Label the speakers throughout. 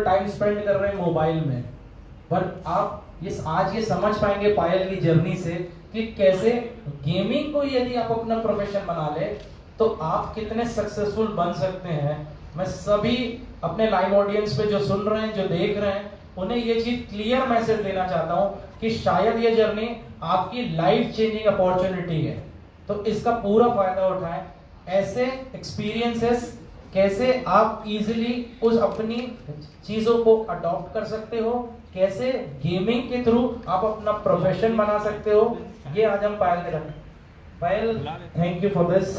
Speaker 1: Time spend कर रहे हैं मोबाइल में, पर आप आज ये समझ पाएंगे पायल की जर्नी से कि कैसे गेमिंग को यदि आप अपना प्रोफेशन बना ले तो आप कितने सक्सेसफुल बन सकते हैं। मैं सभी अपने लाइव ऑडियंस पे जो सुन रहे हैं, जो देख रहे हैं, उन्हें ये चीज क्लियर मैसेज देना चाहता हूं कि शायद ये जर्नी आपकी लाइफ चेंजिंग अपॉर्चुनिटी है, तो इसका पूरा फायदा उठाएं। ऐसे एक्सपीरियंसेस कैसे आप इजीली उस अपनी चीजों को अडॉप्ट कर सकते हो, कैसे गेमिंग के थ्रू आप अपना प्रोफेशन बना सकते हो, ये आज हम पायल के रखें। Payal, thank you for this.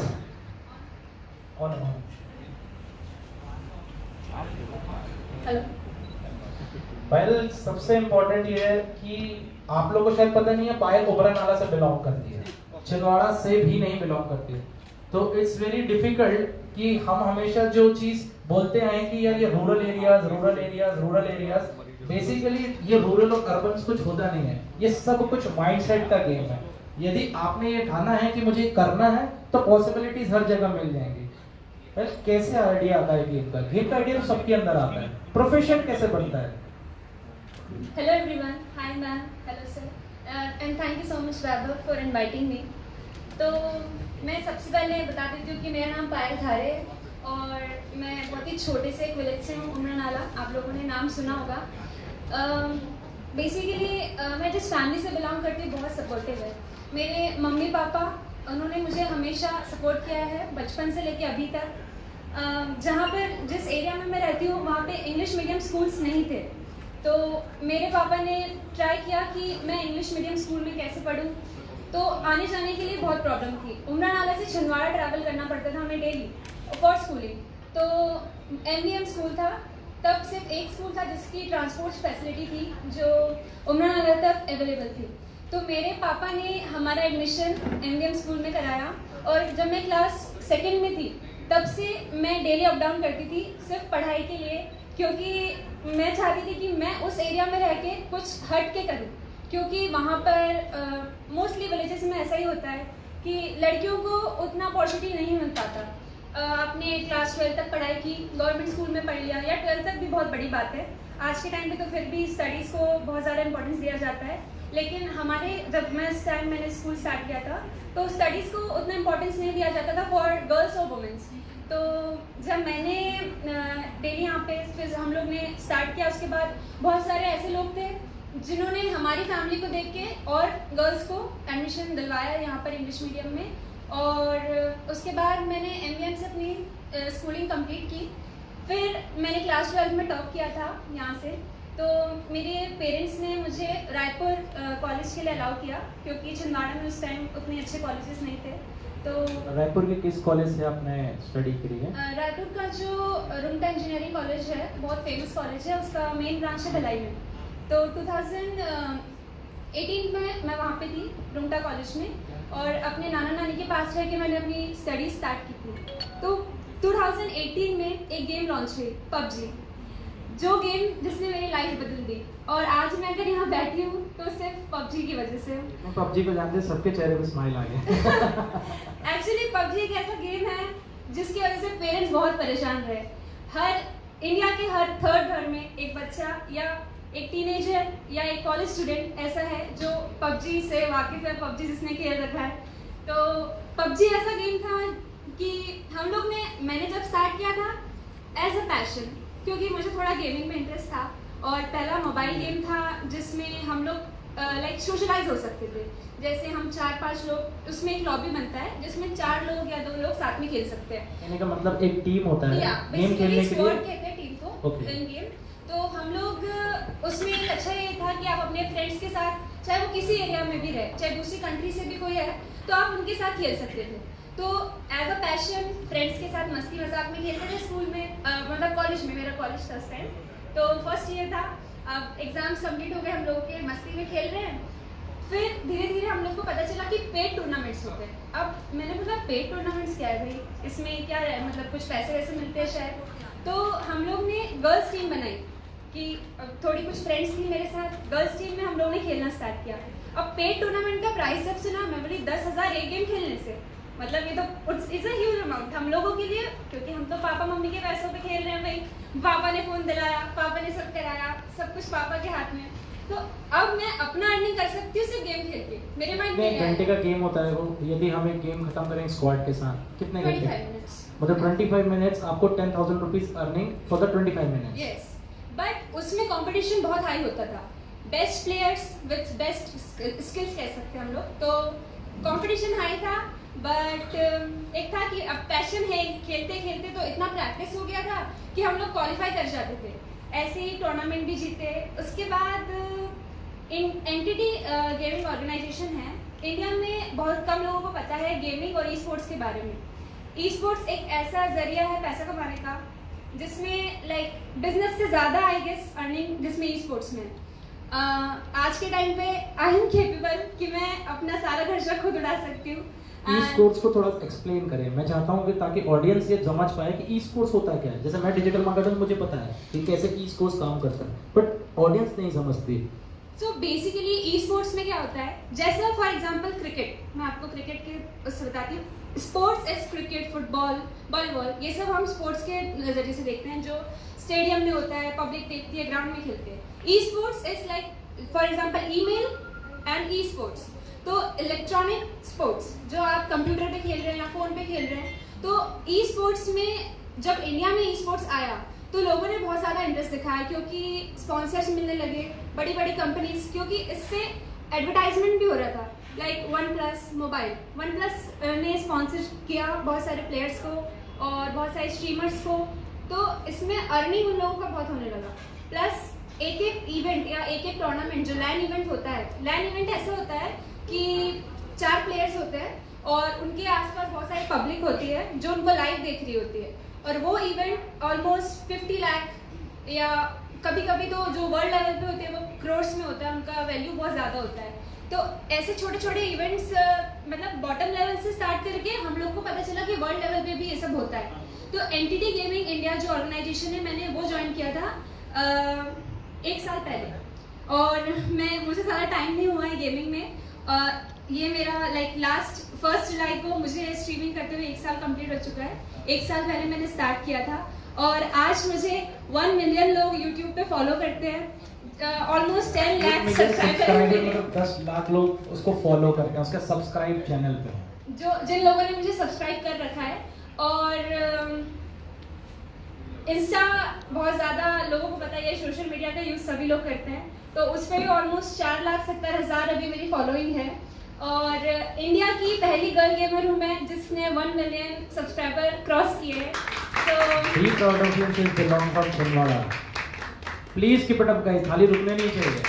Speaker 2: Hello.
Speaker 1: Payal, सबसे इम्पोर्टेंट ये है कि आप लोगों को शायद पता नहीं है, पायल ओबरा नाला से बिलोंग करती है, छिंदवाड़ा से भी नहीं बिलोंग करती है। तो इट्स वेरी डिफिकल्ट कि हम हमेशा जो चीज बोलते हैं कि यार ये रूरल एरियाज, बेसिकली ये रूरल और अर्बन कुछ होता नहीं है, ये सब कुछ माइंडसेट का गेम है। यदि आपने ये ठाना है कि मुझे करना है तो पॉसिबिलिटीज हर जगह मिल जाएंगी। कैसे आइडिया आता है गेम का? गेम का आइडिया तो सबके अंदर आता है, प्रोफेशन कैसे बनता है?
Speaker 2: Hello everyone, hi ma'am, hello sir, and thank you so much Vaibhav for inviting me. तो मैं सबसे पहले बता देती हूँ कि मेरा नाम पायल धारे है और मैं बहुत ही छोटे से एक विलेज से हूँ, उमरा नाला। आप लोगों ने नाम सुना होगा। बेसिकली मैं जिस फैमिली से बिलोंग करती हूँ बहुत सपोर्टिव है। मेरे मम्मी पापा, उन्होंने मुझे हमेशा सपोर्ट किया है बचपन से लेके अभी तक। जहाँ पर जिस एरिया में मैं रहती हूँ वहाँ पे इंग्लिश मीडियम स्कूल्स नहीं थे, तो मेरे पापा ने ट्राई किया कि मैं इंग्लिश मीडियम स्कूल में कैसे पढूं। तो आने जाने के लिए बहुत प्रॉब्लम थी। उमरा नाला से छिंदवाड़ा ट्रैवल करना पड़ता था हमें डेली फॉर स्कूलिंग। तो MVM स्कूल था, तब सिर्फ एक स्कूल था जिसकी ट्रांसपोर्ट फैसिलिटी थी जो उमरा नाला तक अवेलेबल थी। तो मेरे पापा ने हमारा एडमिशन MVM स्कूल में कराया और जब मैं क्लास 2nd में थी तब से मैं डेली अप डाउन करती थी सिर्फ पढ़ाई के लिए, क्योंकि मैं चाहती थी कि मैं उस एरिया में रह के कुछ हट के करूँ, क्योंकि वहाँ पर मोस्टली विलेजेस में ऐसा ही होता है कि लड़कियों को उतना अपॉर्चुनिटी नहीं मिल पाता। आपने क्लास 12 तक पढ़ाई की, गवर्नमेंट स्कूल में पढ़ लिया, या 12 तक भी बहुत बड़ी बात है। आज के टाइम पे तो फिर भी स्टडीज़ को बहुत ज़्यादा इंपॉर्टेंस दिया जाता है, लेकिन हमारे जब मैं इस टाइम मैंने स्कूल स्टार्ट किया था तो स्टडीज़ को उतना इंपॉर्टेंस नहीं दिया जाता था फॉर गर्ल्स और वुमेंस। तो जब मैंने डेली यहाँ पे फिर हम लोग ने स्टार्ट किया, उसके बाद बहुत सारे ऐसे लोग थे जिन्होंने हमारी फैमिली को देख के और गर्ल्स को एडमिशन दिलवाया यहाँ पर इंग्लिश मीडियम में। और उसके बाद मैंने MVM से अपनी स्कूलिंग कंप्लीट की। फिर मैंने क्लास 12 में टॉप किया था यहाँ से। तो मेरे पेरेंट्स ने मुझे रायपुर कॉलेज के लिए अलाउ किया, क्योंकि छिंदवाड़ा में उस टाइम उतने अच्छे कॉलेजेस नहीं थे। तो
Speaker 1: रायपुर के किस कॉलेज से आपने स्टडी करी है?
Speaker 2: रायपुर का जो रुंगटा इंजीनियरिंग कॉलेज है बहुत फेमस कॉलेज है, उसका मेन ब्रांच है भिलाई में। तो 2018 में मैं वहाँ पे थी रुंगटा कॉलेज में, और अपने नाना नानी के पास रह के मैंने अपनी स्टडी स्टार्ट की थी। तो 2018 में एक गेम लॉन्च हुई, PUBG, जो गेम जिसने मेरी लाइफ बदल दी। और आज मैं अगर यहाँ बैठी हूँ तो सिर्फ PUBG की वजह से।
Speaker 1: PUBG को जानते सबके चेहरे पे स्माइल आ गया।
Speaker 2: एक्चुअली PUBG एक ऐसा गेम है जिसकी वजह से पेरेंट्स बहुत परेशान रहे। इंडिया के हर 3rd घर में एक बच्चा या एक टीनेजर या एक कॉलेज स्टूडेंट ऐसा है जो PUBG से वाकिफ है, PUBG जिसने खेल रखा है। तो PUBG ऐसा गेम था कि मैंने जब स्टार्ट किया था एज अ पैशन, क्योंकि मुझे थोड़ा गेमिंग में इंटरेस्ट था, और पहला मोबाइल गेम था जिसमें हम लोग लाइक सोशलाइज हो सकते थे। जैसे हम 4-5 लोग, उसमें एक लॉबी बनता है जिसमें 4 लोग या 2 लोग साथ में खेल सकते हैं।
Speaker 1: यानी का मतलब एक टीम होता है गेम खेलने के लिए।
Speaker 2: कहते हैं टीम को इन गेम। तो हम लोग उसमें एक अच्छा ये था कि आप अपने फ्रेंड्स के साथ, चाहे वो किसी एरिया में भी रहे, चाहे दूसरी कंट्री से भी कोई है, तो आप उनके साथ खेल सकते थे। तो एज अ पैशन फ्रेंड्स के साथ मस्ती मजाक में खेलते थे स्कूल में, मतलब कॉलेज में, मेरा कॉलेज था उस टाइम। तो फर्स्ट ईयर था, अब एग्जाम्स कंप्लीट हो गए हम लोगों के, मस्ती में खेल रहे हैं। फिर धीरे धीरे हम लोग को पता चला कि पेड टूर्नामेंट्स होते हैं। अब मैंने बोला पेड टूर्नामेंट्स क्या है भाई, इसमें क्या है, मतलब कुछ पैसे वैसे मिलते हैं शायद। तो हम लोग ने गर्ल्स टीम बनाई कि थोड़ी कुछ फ्रेंड्स थी मेरे साथ, गर्ल्स टीम में हम लोगों ने खेलना स्टार्ट किया। अब पेड टूर्नामेंट का प्राइस जब सुना, मैं बोली 10,000 एक गेम खेलने से, मतलब ये तो इट्स अ ह्यूज अमाउंट हम लोगों के लिए, क्योंकि हम तो पापा मम्मी के पैसों पे खेल रहे हैं भाई। पापा ने फ़ोन दिलाया, पापा ने सब कराया, सब कुछ पापा के हाथ में। तो अब मैं अपना अर्निंग कर सकती हूँ सिर्फ गेम खेल के। मेरे माइंड में
Speaker 1: कितने घंटे का गेम होता है वो? यदि हम एक गेम खत्म करें स्क्वाड के साथ, कितने घंटे?
Speaker 2: 25 मिनट्स।
Speaker 1: मतलब 25 मिनट्स आपको 10,000 rupees earning for the 25 minutes.
Speaker 2: Yes, but उसमें कंपटीशन बहुत हाई होता था। Best players with best skills कह सकते हैं हम लोग। तो कंपटीशन हाई था, बट एक था कि अब पैशन है, खेलते खेलते तो इतना प्रैक्टिस हो गया था कि हम लोग क्वालिफाई कर जाते थे। ऐसे ही टूर्नामेंट भी जीते। उसके बाद एंटिटी गेमिंग ऑर्गेनाइजेशन है इंडिया में, बहुत कम लोगों को पता है गेमिंग और ई स्पोर्ट्स के बारे में। ई स्पोर्ट्स एक ऐसा जरिया है पैसा कमाने का जिसमें लाइक बिजनेस से ज़्यादा आई गेस अर्निंग जिसमें ई स्पोर्ट्स में। आज के टाइम पे आई एम केपेबल कि मैं अपना सारा खर्चा खुद उड़ा सकती हूँ।
Speaker 1: ई स्पोर्ट्स को थोड़ा एक्सप्लेन करें, मैं चाहता हूँ कि ताकि ऑडियंस ये समझ पाए कि ई स्पोर्ट्स होता क्या है। जैसे मैं डिजिटल मार्केटर, मुझे पता है कि कैसे ई स्पोर्ट्स काम करता है, बट ऑडियंस नहीं समझती।
Speaker 2: सो बेसिकली ई स्पोर्ट्स में क्या होता है, जैसे फॉर एग्जांपल क्रिकेट, मैं आपको क्रिकेट के उससे बताती हूँ। Sports as cricket, football, volleyball, ये सब हम स्पोर्ट्स के नज़रिए से देखते हैं, जो स्टेडियम में होता है, पब्लिक देखती है, ग्राउंड में खेलते हैं। E sports is like for example email and e sports. तो इलेक्ट्रॉनिक स्पोर्ट्स जो आप कंप्यूटर पे खेल रहे हैं या फ़ोन पे खेल रहे हैं, तो ई स्पोर्ट्स में जब इंडिया में ई स्पोर्ट्स आया तो लोगों ने बहुत ज़्यादा इंटरेस्ट दिखाया, क्योंकि स्पॉन्सर्स मिलने लगे, बड़ी बड़ी कंपनीज, क्योंकि इससे एडवर्टाइजमेंट भी हो रहा था। Like one plus mobile, one plus ने स्पॉन्सर किया बहुत सारे प्लेयर्स को और बहुत सारे स्ट्रीमर्स को। तो इसमें अर्निंग उन लोगों का बहुत होने लगा। प्लस एक एक इवेंट या एक एक टूर्नामेंट जो लैन इवेंट होता है, लैन इवेंट ऐसा होता है कि 4 प्लेयर्स होते हैं और उनके आसपास बहुत सारी पब्लिक होती है जो उनको लाइव देख रही होती है, और वो इवेंट ऑलमोस्ट 50 लाख या कभी कभी तो जो वर्ल्ड लेवल पे होते हैं वो क्रोर्स में होता है, उनका वैल्यू बहुत ज़्यादा होता है। तो ऐसे छोटे छोटे इवेंट्स मतलब बॉटम लेवल से स्टार्ट करके हम लोग को पता चला कि वर्ल्ड लेवल पे भी ये सब होता है। तो एंटिटी गेमिंग इंडिया जो ऑर्गेनाइजेशन है, मैंने वो ज्वाइन किया था 1 साल पहले, और मुझे ज़्यादा टाइम नहीं हुआ है गेमिंग में। ये मेरा लाइक लास्ट 1 जुलाई को मुझे स्ट्रीमिंग करते हुए 1 साल कंप्लीट हो चुका है। 1 साल पहले मैंने स्टार्ट किया था और आज मुझे 1 मिलियन लोग यूट्यूब पे फॉलो करते हैं। ऑलमोस्ट 10 लाख सब्सक्राइबर,
Speaker 1: मतलब 10 लाख लोग उसको फॉलो करते हैं, उसका सब्सक्राइब चैनल पे है,
Speaker 2: जो जिन लोगों ने मुझे सब्सक्राइब कर रखा है। और इंस्टा बहुत ज़्यादा लोगों को पता है, सोशल मीडिया का यूज़ सभी लोग करते हैं, तो उस पर भी ऑलमोस्ट 4,70,000 अभी मेरी फॉलोइंग है। और इंडिया की पहली गर्ल गेमर हूँ मैं जिसने 1 मिलियन सब्सक्राइबर क्रॉस किए हैं। तो
Speaker 1: be proud of you since belong from Chhindwara. Please keep it up guys, खाली रुकने नहीं चाहिए,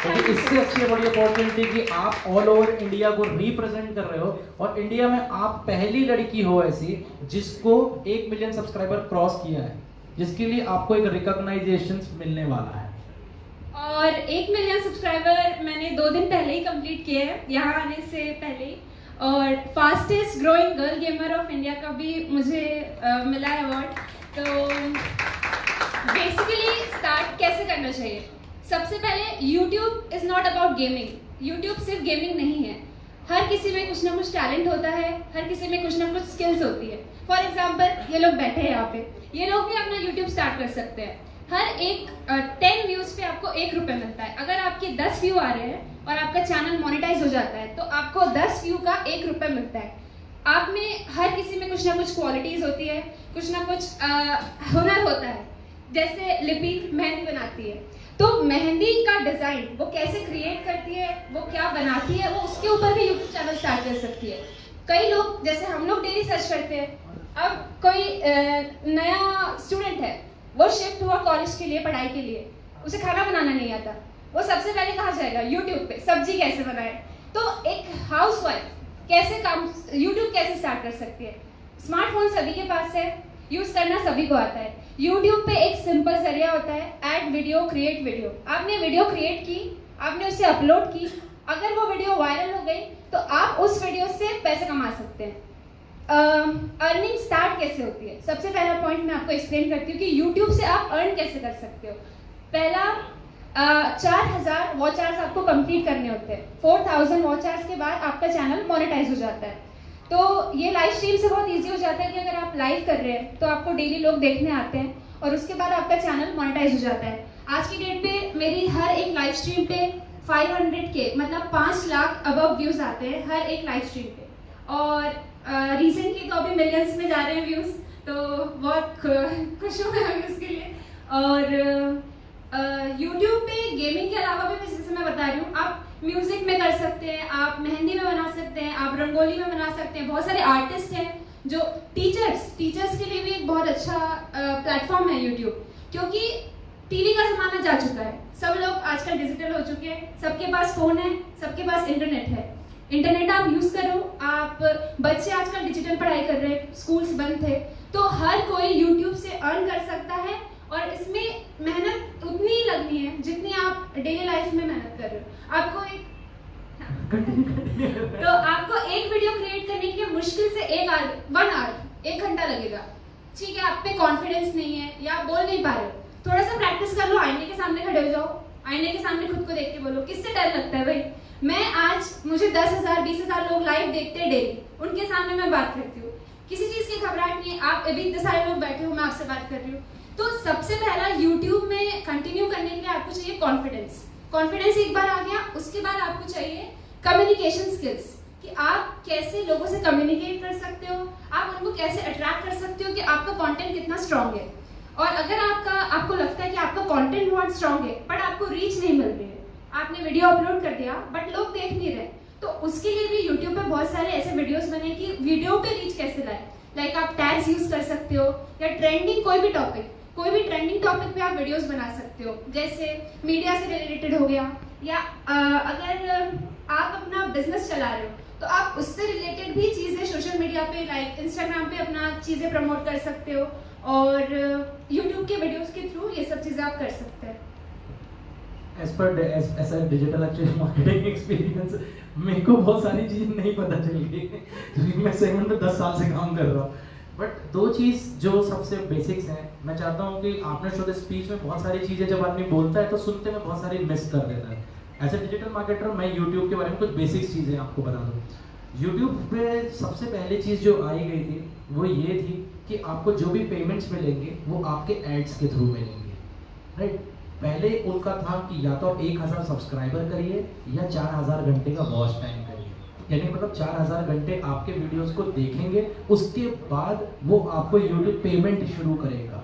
Speaker 1: क्योंकि इससे अच्छी बड़ी अपॉर्चुनिटी कि आप ऑल ओवर इंडिया को रिप्रेजेंट कर रहे हो, और इंडिया में आप पहली लड़की हो ऐसी जिसको 1 मिलियन सब्सक्राइबर क्रॉस किया है, जिसके लिए आपको एक रिकॉग्नाइजेशन मिलने वाला है।
Speaker 2: और 1 मिलियन सब्सक्राइबर मैंने 2 दिन पहले ही कंप्लीट किए हैं यहाँ आने से पहले ही। और fastest growing girl gamer of India का भी मुझे मिला है अवार्ड। तो बेसिकली स्टार्ट कैसे करना चाहिए? सबसे पहले YouTube is not about gaming. YouTube सिर्फ गेमिंग नहीं है, हर किसी में कुछ ना कुछ टैलेंट होता है, हर किसी में कुछ ना कुछ स्किल्स होती है। फॉर एग्जाम्पल ये लोग बैठे हैं यहाँ पे, ये लोग भी अपना यूट्यूब स्टार्ट कर सकते हैं। हर एक 10 व्यूज पे आपको 1 रुपये मिलता है। अगर आपके 10 व्यू आ रहे हैं और आपका चैनल मोनेटाइज हो जाता है तो आपको 10 व्यू का 1 रुपये मिलता है। आप में हर किसी में कुछ ना कुछ क्वालिटीज होती है, कुछ ना कुछ हुनर होता है। जैसे लिपि मेहंदी बनाती है, तो मेहंदी का डिजाइन वो कैसे क्रिएट करती है, वो क्या बनाती है, वो उसके ऊपर भी यूट्यूब चैनल स्टार्ट कर सकती है। कई लोग, जैसे हम लोग डेली सर्च करते हैं, अब कोई नया स्टूडेंट है, वो शिफ्ट हुआ कॉलेज के लिए, पढ़ाई के लिए, उसे खाना बनाना नहीं आता, वो सबसे पहले कहाँ जाएगा? यूट्यूब पे सब्जी कैसे बनाए। तो एक हाउसवाइफ कैसे काम यूट्यूब कैसे स्टार्ट कर सकती है? स्मार्टफोन सभी के पास है, यूज करना सभी को आता है। यूट्यूब पे एक सिंपल जरिया होता है, ऐड वीडियो, क्रिएट वीडियो। आपने वीडियो क्रिएट की, आपने उसे अपलोड की, अगर वो वीडियो वायरल हो गई तो आप उस वीडियो से पैसे कमा सकते हैं। अर्निंग स्टार्ट कैसे होती है? सबसे पहला पॉइंट मैं आपको एक्सप्लेन करती हूँ कि यूट्यूब से आप अर्न कैसे कर सकते हो। पहला 4,000 वॉच आवर्स आपको कंप्लीट करने होते हैं। 4,000 वॉच आवर्स के बाद आपका चैनल मोनेटाइज हो जाता है। तो ये लाइव स्ट्रीम से बहुत इजी हो जाता है कि अगर आप लाइव कर रहे हैं तो आपको डेली लोग देखने आते हैं और उसके बाद आपका चैनल मोनेटाइज हो जाता है। आज की डेट पे मेरी हर एक लाइव स्ट्रीम पे 500K मतलब 5 लाख अबव व्यूज आते हैं हर एक लाइव स्ट्रीम पे, और रिसेंटली तो अभी मिलियंस में जा रहे हैं व्यूज, तो बहुत खुश हूँ मैं उसके लिए। और यूट्यूब पे गेमिंग के अलावा भी जैसे मैं बता रही हूँ, आप म्यूजिक में कर सकते हैं, आप मेहंदी में बना सकते हैं, आप रंगोली में बना सकते हैं। बहुत सारे आर्टिस्ट हैं जो टीचर्स के लिए भी एक बहुत अच्छा प्लेटफॉर्म है यूट्यूब, क्योंकि टीवी का जमाना जा चुका है, सब लोग आजकल डिजिटल हो चुके हैं, सबके पास फोन है, सबके पास इंटरनेट है। इंटरनेट आप यूज करो, आप बच्चे आजकल डिजिटल पढ़ाई कर रहे हैं, स्कूल्स बंद थे, तो हर कोई यूट्यूब से अर्न कर सकता है और इसमें मेहनत उतनी ही लगनी है जितनी आप डेली लाइफ में मेहनत कर रहे हो। आपको आपको एक वीडियो क्रिएट करने के लिए मुश्किल से 1 घंटा लगेगा। ठीक है, आप पे कॉन्फिडेंस नहीं है या आप बोल नहीं पा रहे हो, थोड़ा सा प्रैक्टिस कर लो, आईने के सामने खड़े हो जाओ, आईने के सामने खुद को देख के बोलो। किससे डर लगता है भाई? मुझे 10,000 20,000 लोग लाइव देखते हैं डेली, उनके सामने मैं बात करती हूँ, किसी चीज की घबराहट नहीं है। आप अभी इतने सारे लोग बैठे हो, मैं आपसे बात कर रही हूँ। तो सबसे पहला यूट्यूब में कंटिन्यू करने के लिए आपको चाहिए कॉन्फिडेंस एक बार आ गया, उसके बाद आपको चाहिए कम्युनिकेशन स्किल्स, कि आप कैसे लोगों से कम्युनिकेट कर सकते हो, आप उनको कैसे अट्रैक्ट कर सकते हो, कि आपका कंटेंट कितना स्ट्रांग है। और अगर आपको लगता है कि आपका कंटेंट बहुत स्ट्रांग है बट आपको रीच नहीं मिल रही है, आपने वीडियो अपलोड कर दिया बट लोग देख नहीं रहे, तो उसके लिए भी यूट्यूब पे बहुत सारे ऐसे वीडियोस बने कि वीडियो पे रीच कैसे लाए। लाइक आप टैग्स यूज कर सकते हो, या ट्रेंडिंग कोई भी ट्रेंडिंग टॉपिक पे आप वीडियोस बना सकते हो, जैसे मीडिया से रिलेटेड हो गया, या अगर आप अपना बिजनेस चला रहे हो तो आप उससे रिलेटेड भी चीजें सोशल मीडिया पे लाइक इंस्टाग्राम पे अपना चीजें प्रमोट कर सकते हो, और यूट्यूब के वीडियोस के थ्रू ये सब चीजें आप कर सकते हैं।
Speaker 1: As a digital actually marketing experience मेरे को बहुत सारी चीज़ नहीं पता चल गई क्योंकि मैं सेगमेंट में 10 साल से काम कर रहा हूँ। बट 2 चीज़ जो सबसे बेसिक्स हैं, मैं चाहता हूँ कि आपने शुद्ध स्पीच में बहुत सारी चीज़ें जब आदमी बोलता है तो सुनते में बहुत सारी मिस कर देता है। एज ए डिजिटल मार्केटर मैं यूट्यूब के बारे में कुछ बेसिक्स चीज़ें आपको बता दूँ। यूट्यूब पे सबसे पहली चीज़ जो आई गई थी वो ये थी कि आपको जो भी पेमेंट्स मिलेंगे वो आपके एड्स के थ्रू मिलेंगे, राइट। पहले उनका था कि या तो आप 1000 सब्सक्राइबर करिए या 4000 घंटे का वॉच टाइम करिए, यानी मतलब 4000 घंटे आपके वीडियोस को देखेंगे, उसके बाद वो आपको यूट्यूब पेमेंट शुरू करेगा।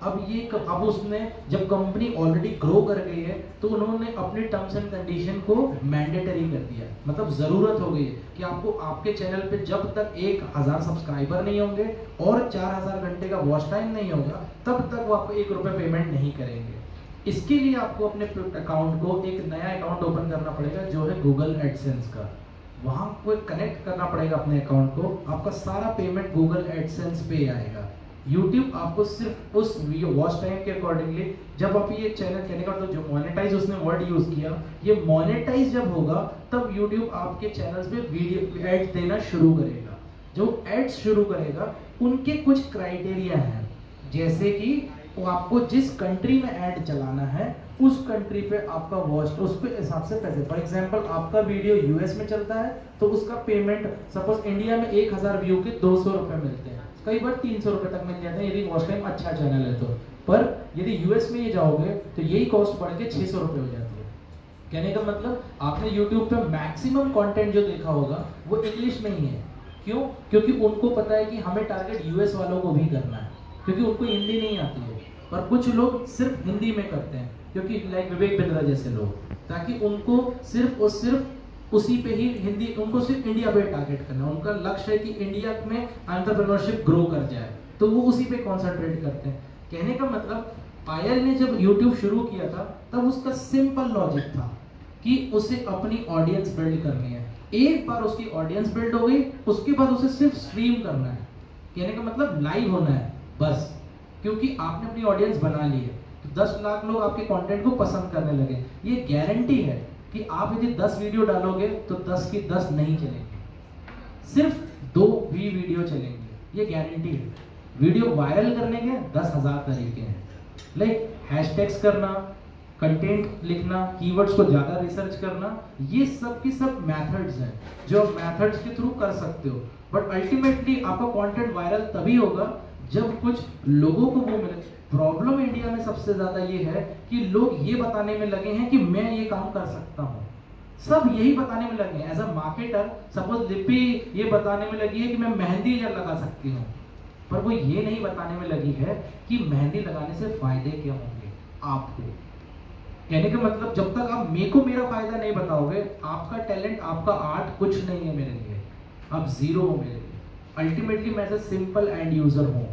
Speaker 1: अब उसने जब कंपनी ऑलरेडी ग्रो कर गई है तो उन्होंने अपने टर्म्स एंड कंडीशन को मैंडेटरी कर दिया, मतलब जरूरत हो गई है कि आपको आपके चैनल पे जब तक 1000 सब्सक्राइबर नहीं होंगे और 4000 घंटे का वॉच टाइम नहीं होगा तब तक वो आपको 1 रुपये पेमेंट नहीं करेंगे। इसके लिए आपको अपने अकाउंट को एक नया अकाउंट ओपन करना पड़ेगा जो है गूगल एडसेंस का, वहां को कनेक्ट करना पड़ेगा अपने अकाउंट को, आपका सारा पेमेंट गूगल एडसेंस पे आएगा। यूट्यूब आपको सिर्फ उस वॉच टाइम के अकॉर्डिंगली, जब आप ये चैनल कहने का तो जो मोनेटाइज उसने वर्ड यूज किया, ये मोनेटाइज जब होगा तब यूट्यूब आपके चैनल्स पे वीडियो एड्स देना शुरू करेगा। जो एड्स शुरू करेगा उनके कुछ क्राइटेरिया हैं, जैसे कि वो आपको जिस कंट्री में ऐड चलाना है उस कंट्री पे आपका वॉच उस पे हिसाब से पैसे। फॉर एग्जांपल आपका वीडियो यूएस में चलता है तो उसका पेमेंट सपोज इंडिया में 1000 व्यू के 200 रुपए मिलते हैं, कई बार 300 रुपए तक मिल जाते हैं यदि वॉच टाइम अच्छा चैनल है तो। पर यदि यूएस में ये जाओगे तो यही कॉस्ट बढ़ के 600 रुपए हो जाती है। कहने का मतलब आपने यूट्यूब पे मैक्सिमम कंटेंट जो देखा होगा वो इंग्लिश में ही है। क्यों? क्योंकि उनको पता है कि हमें टारगेट यूएस वालों को भी करना है, क्योंकि उनको हिंदी नहीं आती है। पर कुछ लोग सिर्फ हिंदी में करते हैं, क्योंकि लाइक विवेक बिंद्रा जैसे लोग, ताकि उनको सिर्फ और सिर्फ उसी पे ही हिंदी, उनको सिर्फ इंडिया पे टारगेट करना है। उनका लक्ष्य है कि इंडिया में एंटरप्रेन्योरशिप ग्रो कर जाए, तो वो उसी पे कॉन्सेंट्रेट करते हैं। कहने का मतलब पायल ने जब यूट्यूब शुरू किया था तब उसका सिंपल लॉजिक था कि उसे अपनी ऑडियंस बिल्ड करनी है। एक बार उसकी ऑडियंस बिल्ड हो गई उसके बाद उसे सिर्फ स्ट्रीम करना है, कहने का मतलब लाइव होना है बस, क्योंकि आपने अपनी ऑडियंस बना ली है तो 10 लाख लोग आपके कंटेंट को पसंद करने लगे। ये गारंटी है कि आप यदि 10 वीडियो डालोगे तो 10 की 10 नहीं चलेंगे, सिर्फ 2 भी वीडियो चलेंगे, ये गारंटी है। वीडियो वायरल करने के 10,000 तरीके हैं, लाइक हैशटैग्स करना, कंटेंट लिखना, कीवर्ड्स को ज़्यादा रिसर्च करना, ये सब की सब मेथड्स हैं जो मेथड्स के थ्रू कर सकते हो। बट अल्टीमेटली आपका कंटेंट वायरल तभी होगा जब कुछ लोगों को वो मिले। प्रॉब्लम इंडिया में सबसे ज़्यादा ये है कि लोग ये बताने में लगे हैं कि मैं ये काम कर सकता हूँ, सब यही बताने में लगे हैं। एज अ मार्केटर सपोज लिपि ये बताने में लगी है कि मैं मेहंदी लगा सकती हूँ, पर वो ये नहीं बताने में लगी है कि मेहंदी लगाने से फायदे क्या होंगे आपको। कहने का मतलब जब तक आप मेरे मेरा फायदा नहीं बताओगे, आपका टैलेंट, आपका आर्ट कुछ नहीं है मेरे लिए, आप जीरो हो मेरे लिए। अल्टीमेटली मैं एज सिंपल एंड यूजर हूँ,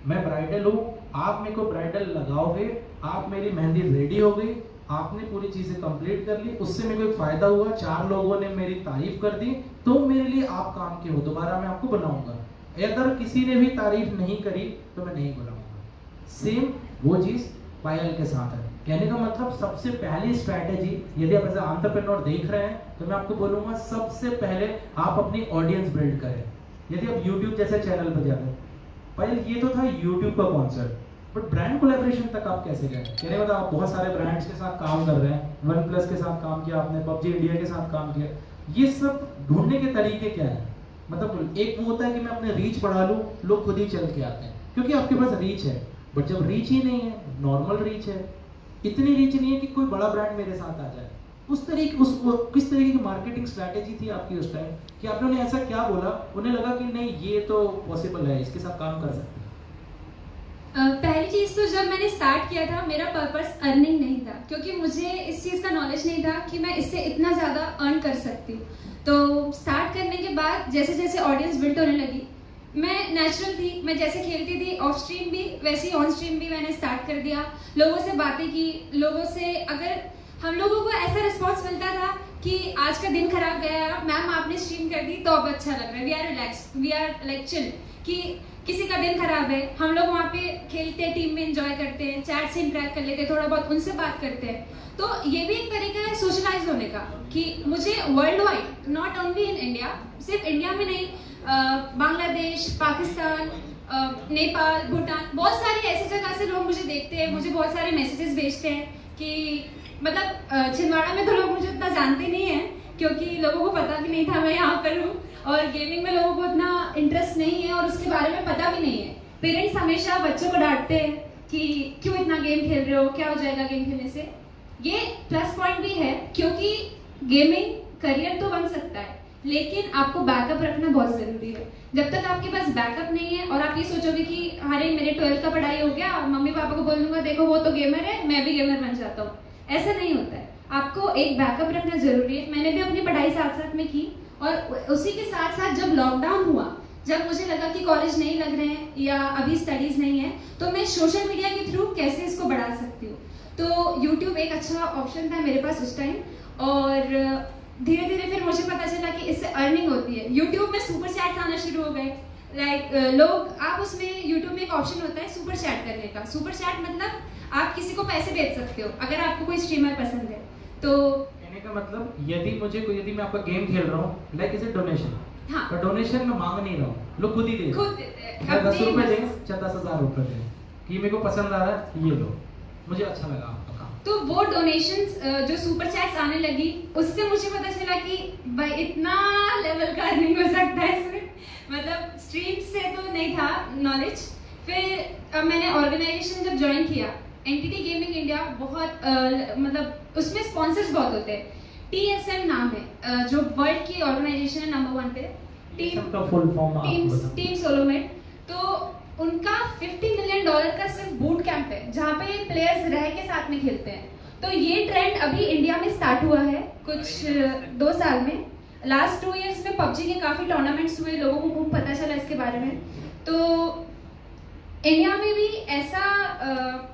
Speaker 1: मैं ब्राइडल हूँ, आप मेरे को ब्राइडल लगाओगे, आप मेरी मेहंदी रेडी हो गई, आपने पूरी चीजें कंप्लीट कर ली, उससे मेरे को एक फायदा हुआ, 4 लोगों ने मेरी तारीफ कर दी, तो मेरे लिए आप काम के हो, दोबारा मैं आपको बनाऊंगा। अगर किसी ने भी तारीफ नहीं करी तो मैं नहीं बनाऊंगा। सेम वो चीज पायल के साथ है। कहने का मतलब सबसे पहली स्ट्रैटेजी, यदि आप एज एंटरप्रेन्योर देख रहे हैं तो मैं आपको बोलूंगा सबसे पहले आप अपनी ऑडियंस बिल्ड करें। यदि आप YouTube जैसे चैनल पर जाते हैं, पायल ये तो था YouTube का कॉन्सेप्ट, बट ब्रांड कोलैबोरेशन तक आप कैसे गए? कहने मतलब आप बहुत सारे ब्रांड्स के साथ काम कर रहे हैं, OnePlus के साथ काम किया आपने, PUBG इंडिया के साथ काम किया, ये सब ढूंढने के तरीके क्या है? मतलब एक वो होता है कि मैं अपने रीच बढ़ा लूं, लोग खुद ही चल के आते हैं क्योंकि आपके पास रीच है। बट जब रीच ही नहीं है, नॉर्मल रीच है, इतनी रीच नहीं है कि कोई बड़ा ब्रांड मेरे साथ आ जाए, उस तरीके किस तरीके की मार्केटिंग स्ट्रैटेजी थी आपकी उस टाइम कि आपने ऐसा क्या बोला, उन्हें लगा कि नहीं ये तो पॉसिबल है, इसके साथ काम कर सकते हैं?
Speaker 2: पहली चीज़ तो जब मैंने स्टार्ट किया था मेरा पर्पस अर्निंग नहीं था, क्योंकि मुझे इस चीज़ का नॉलेज नहीं था कि मैं इससे इतना ज़्यादा अर्न कर सकती हूँ। तो स्टार्ट करने के बाद जैसे जैसे ऑडियंस बिल्ड होने लगी, मैं नेचुरल थी, मैं जैसे खेलती थी ऑफ स्ट्रीम भी वैसे ही ऑन स्ट्रीम भी मैंने स्टार्ट कर दिया। लोगों से बातें की, लोगों से अगर हम लोगों को ऐसा रिस्पॉन्स मिलता था कि आज का दिन खराब गया, मैम आपने स्ट्रीम कर दी तो अब अच्छा लग रहा है, we are relax, we are like chill, कि किसी का दिन खराब है, हम लोग वहाँ पे खेलते हैं, टीम में एंजॉय करते हैं, चैट से इंटरेक्ट कर लेते हैं, थोड़ा बहुत उनसे बात करते हैं। तो ये भी एक तरीका है सोशलाइज होने का कि मुझे world wide, not only in India, सिर्फ इंडिया में नहीं, बांग्लादेश, पाकिस्तान, नेपाल, भूटान, बहुत सारी ऐसी जगह से लोग मुझे देखते हैं, मुझे बहुत सारे मैसेजेस भेजते हैं कि मतलब छिंदवाड़ा में तो लोग मुझे उतना जानते नहीं है क्योंकि लोगों को पता भी नहीं था मैं यहाँ पर हूँ, और गेमिंग में लोगों को इतना इंटरेस्ट नहीं है और उसके बारे में पता भी नहीं है। पेरेंट्स हमेशा बच्चों को डांटते हैं कि क्यों इतना गेम खेल रहे हो, क्या हो जाएगा गेम खेलने से। ये प्लस पॉइंट भी है क्योंकि गेमिंग करियर तो बन सकता है, लेकिन आपको बैकअप रखना बहुत जरूरी है। जब तक आपके पास बैकअप नहीं है और आप ये सोचोगे कि अरे मेरे 12th का पढ़ाई हो गया, मम्मी पापा को बोल दूंगा देखो वो तो गेमर है, मैं भी गेमर बन जाता हूँ, ऐसा नहीं होता है। आपको एक बैकअप रखना जरूरी है। मैंने भी अपनी पढ़ाई साथ साथ में की, और उसी के साथ साथ जब लॉकडाउन हुआ, जब मुझे लगा कि कॉलेज नहीं लग रहे हैं या अभी स्टडीज नहीं है, तो मैं सोशल मीडिया के थ्रू कैसे इसको बढ़ा सकती हूँ। तो YouTube एक अच्छा ऑप्शन था मेरे पास उस टाइम, और धीरे धीरे फिर मुझे पता चला कि इससे अर्निंग होती है। YouTube में सुपर चैट्स आना शुरू हो गए, लोग, आप उसमें YouTube में एक ऑप्शन होता है सुपर चैट करने का। सुपर चैट मतलब आप किसी को पैसे भेज सकते हो अगर आपको कोई स्ट्रीमर पसंद है। तो
Speaker 1: कहने का मतलब यदि मैं आपका गेम खेल रहा हूँ, लाइक इज ए डोनेशन,
Speaker 2: हाँ,
Speaker 1: पर डोनेशन में मांग नहीं रहा हूँ, लोग खुद ही दे,
Speaker 2: खुद
Speaker 1: 10 रुपए दें, 10,000 रुपए दें कि मेरे को पसंद आ रहा है, ये लो, मुझे अच्छा लगा आपका काम।
Speaker 2: तो वो डोनेशंस जो सुपर चैट्स आने लगी, उससे मुझे पता चला कि भाई इतना लेवल का अर्निंग हो सकता है इसमें। मतलब स्ट्रीम से तो नहीं था नॉलेज। फिर मैंने ऑर्गेनाइजेशन जब ज्वाइन किया, एंटिटी गेमिंग इंडिया, बहुत मतलब उसमें स्पॉन्सर्स बहुत होते हैं। TSM नाम है, जो वर्ल्ड की ऑर्गेनाइजेशन है नंबर 1 पे, टीम सोलोमेट। तो उनका $50 मिलियन का सिर्फ बूट कैंप है जहाँ पे प्लेयर्स रह के साथ में खेलते हैं। तो ये ट्रेंड अभी इंडिया में स्टार्ट हुआ है कुछ 2 साल में। लास्ट 2 इयर्स में PUBG के काफी टूर्नामेंट्स हुए, लोगों को खूब पता चला इसके बारे में। तो इंडिया में भी ऐसा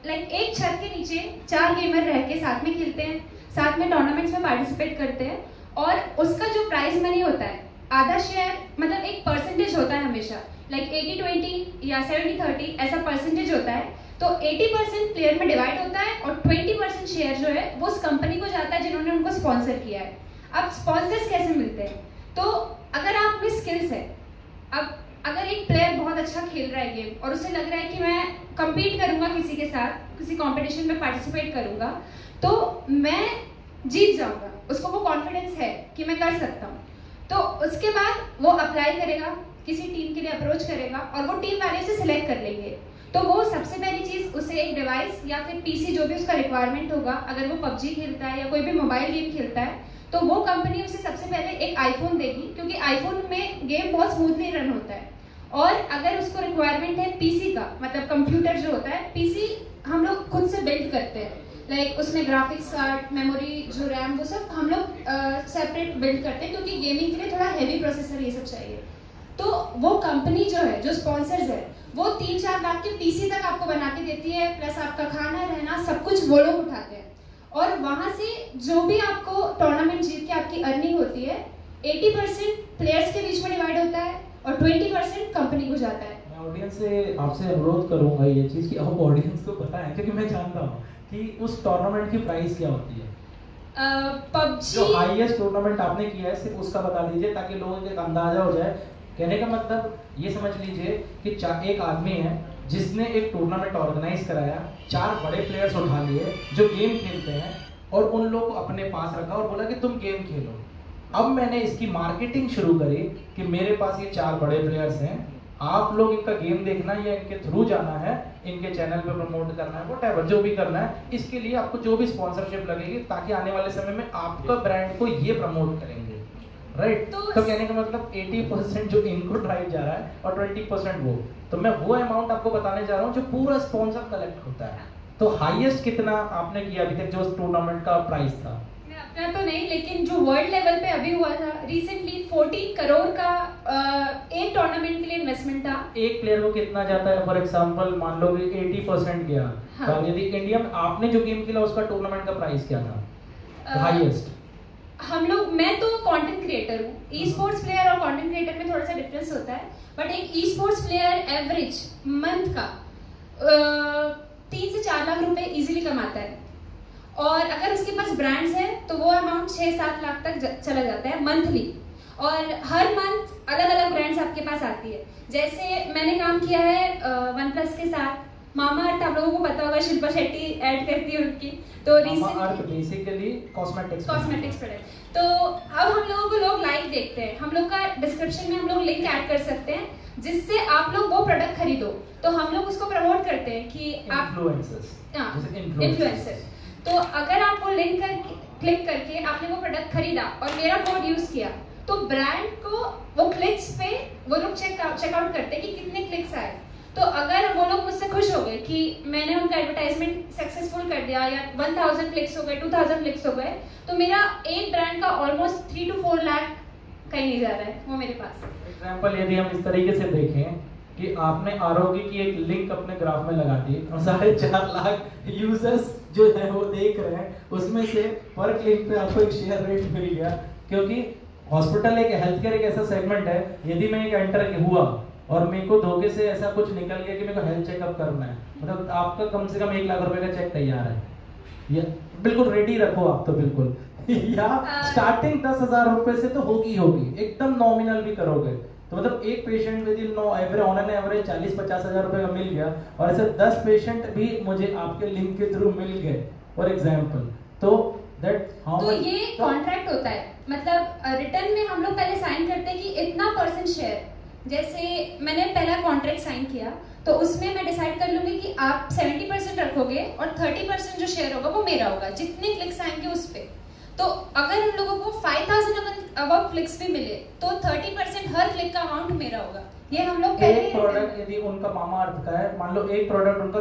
Speaker 2: लाइक एक छत के नीचे 4 गेमर रह के साथ में खेलते हैं, साथ में टूर्नामेंट्स में पार्टिसिपेट करते हैं, और उसका जो प्राइज मनी होता है, आधा शेयर, मतलब एक परसेंटेज होता है हमेशा, लाइक 80-20 या 70-30 ऐसा परसेंटेज होता है। तो 80% प्लेयर में डिवाइड होता है और 20% शेयर जो है वो उस कंपनी को जाता है जिन्होंने उनको स्पॉन्सर किया है। अब स्पॉन्सर्स कैसे मिलते हैं? तो अगर आप में स्किल्स है, अब अगर एक प्लेयर बहुत अच्छा खेल रहा है गेम और उसे लग रहा है कि मैं compete करूंगा किसी के साथ, किसी कंपटीशन में पार्टिसिपेट करूंगा तो मैं जीत जाऊंगा, उसको वो कॉन्फिडेंस है कि मैं कर सकता हूँ, तो उसके बाद वो अप्लाई करेगा, किसी टीम के लिए अप्रोच करेगा और वो टीम वाले उसे सिलेक्ट कर लेंगे। तो वो सबसे पहली चीज़ उसे एक डिवाइस या फिर पीसी जो भी उसका रिक्वायरमेंट होगा, अगर वो पबजी खेलता है या कोई भी मोबाइल गेम खेलता है तो वो कंपनी उसे सबसे पहले एक आईफोन देगी, क्योंकि आईफोन में गेम बहुत स्मूथली रन होता है। और अगर उसको रिक्वायरमेंट है पीसी का, मतलब कंप्यूटर जो होता है, पीसी हम लोग खुद से बिल्ड करते हैं, लाइक उसमें ग्राफिक्स कार्ड, मेमोरी, जो रैम, वो सब हम लोग सेपरेट बिल्ड करते हैं, क्योंकि गेमिंग के लिए थोड़ा हैवी प्रोसेसर ये सब चाहिए। तो वो कंपनी जो है, जो स्पॉन्सर्स है, वो 3-4 लाख के पीसी तक आपको बना के देती है, प्लस आपका खाना रहना सब कुछ वो लोग उठाते हैं। और वहां से जो भी आपको टूर्नामेंट जीत के आपकी अर्निंग होती है, 80% प्लेयर्स के बीच में डिवाइड होता है और 20% कंपनी को जाता है।
Speaker 1: मैं ऑडियंस से आपसे अनुरोध करूंगा ये चीज़ कि आप ऑडियंस को बताएं, क्योंकि मैं जानता हूँ कि उस टूर्नामेंट की प्राइस क्या होती है।
Speaker 2: पबजी
Speaker 1: जो हाईएस्ट टूर्नामेंट आपने किया है सिर्फ उसका बता दीजिए, ताकि लोगों को एक अंदाजा हो जाए। कहने का मतलब ये समझ लीजिए कि एक आदमी है जिसने एक टूर्नामेंट ऑर्गेनाइज कराया, 4 बड़े प्लेयर्स उठा लिए जो गेम खेलते हैं और उन लोग को अपने पास रखा और बोला कि तुम गेम खेलो। अब मैंने इसकी मार्केटिंग शुरू करी कि मेरे पास ये 4 बड़े प्लेयर्स हैं, आप लोग इनका गेम देखना या इनके थ्रू जाना है, इनके चैनल पे प्रमोट करना है, व्हाटएवर जो भी करना है, इसके लिए आपको जो भी स्पॉन्सरशिप लगेगी, ताकि आने वाले समय में आपका ब्रांड को ये प्रमोट करेंगे, राइट। तो कहने का मतलब 80% जो इनको ड्राइव जा रहा है और 20% वो, तो मैं वो अमाउंट आपको बताने जा रहा हूँ जो पूरा स्पॉन्सर कलेक्ट होता है। तो हाईएस्ट कितना आपने किया अभी तक जो उस टूर्नामेंट का प्राइस था?
Speaker 2: अपना तो नहीं, लेकिन जो वर्ल्ड लेवल पे अभी हुआ था रिसेंटली, 14 करोड़ का एक टूर्नामेंट के लिए इन्वेस्टमेंट था।
Speaker 1: एक प्लेयर को कितना जाता है? फॉर एग्जांपल मान लो कि 80% गया,
Speaker 2: हाँ।
Speaker 1: तो यदि इंडिया में आपने जो गेम खेला उसका टूर्नामेंट का प्राइस क्या था हाईएस्ट?
Speaker 2: हम लोग, मैं तो कंटेंट क्रिएटर हूँ, ई स्पोर्ट्स प्लेयर और कंटेंट क्रिएटर में थोड़ा सा डिफरेंस होता है, बट एक e sports player average month का 3 से 4 लाख रुपए इजीली कमाता है, और अगर उसके पास ब्रांड्स हैं तो वो अमाउंट 6-7 लाख तक चला जाता है मंथली। और हर मंथ अलग अलग ब्रांड्स आपके पास आती है। जैसे मैंने काम किया है OnePlus के साथ, मामाअर्थ आप लोगों को पता होगा, शिल्पा शेट्टी ऐड करती है उनकी, तो
Speaker 1: मामाअर्थ बेसिकली कॉस्मेटिक्स
Speaker 2: प्रोडक्ट। तो अब हम लोगों को लोग लाइव देखते हैं, हम लोग का डिस्क्रिप्शन में हम लोग लिंक ऐड कर सकते हैं जिससे आप लोग वो प्रोडक्ट खरीदो, तो हम लोग उसको प्रमोट करते हैं कि आप इन्फ्लुएंसर। तो अगर आप वो लिंक क्लिक करके आपने वो प्रोडक्ट खरीदा और मेरा कोड यूज किया, तो ब्रांड को वो क्लिक्स पे वो लोग चेकआउट करते हैं कि कितने क्लिक्स आए। तो अगर वो लोग मुझसे खुश हो गए कि मैंने उनका एडवर्टाइजमेंट सक्सेसफुल कर दिया, या 1000 क्लिक्स हो गए, 2000 क्लिक्स हो गए, तो मेरा एक ब्रांड का ऑलमोस्ट 3 to 4 लाख कहीं नहीं जा रहा है, वो मेरे पास।
Speaker 1: एग्जांपल यदि हम इस तरीके से देखें कि आपने आरोग्य की एक लिंक अपने ग्राफ में लगा दी और 4.5 लाख यूजर्स जो है वो देख रहे हैं, उसमें से पर क्लिक पे आपको एक शेयर रेट मिल गया, क्योंकि हॉस्पिटल एक हेल्थ केयर एक ऐसा सेगमेंट है, यदि मैं एक एंटर हुआ और मेरे को धोखे से ऐसा कुछ निकल गया कि मेरे को हेल्थ चेकअप करना है, मतलब आपका कम से कम 1 लाख रुपए का चेक तैयार है, या बिल्कुल रेडी रखो आप तो बिल्कुल या स्टार्टिंग 10,000 रुपए से तो होगी एकदम नॉमिनल भी करोगे तो मतलब एक patient with in on an average 40-50 हजार रुपए का मिल गया, और ऐसे 10 पेशेंट भी मुझे आपके लिंक के थ्रू मिल गए फॉर एग्जांपल। तो
Speaker 2: ये कॉन्ट्रैक्ट होता है, मतलब रिटर्न में हम लोग पहले साइन करते हैं कि इतना % शेयर। जैसे मैंने पहला कॉन्ट्रैक्ट साइन किया तो उसमें मैं डिसाइड कर लूंगी कि आप 70% रखोगे और 30% जो शेयर होगा वो मेरा होगा, जितने क्लिक्स आएंगे उस पे। तो अगर हम लोगों को 5000 अबव क्लिक्स भी मिले तो 30% हर क्लिक का अमाउंट मेरा होगा। ये हम लोग
Speaker 1: एक प्रोडक्ट यदि उनका मामाअर्थ का है, मान लो एक प्रोडक्ट उनका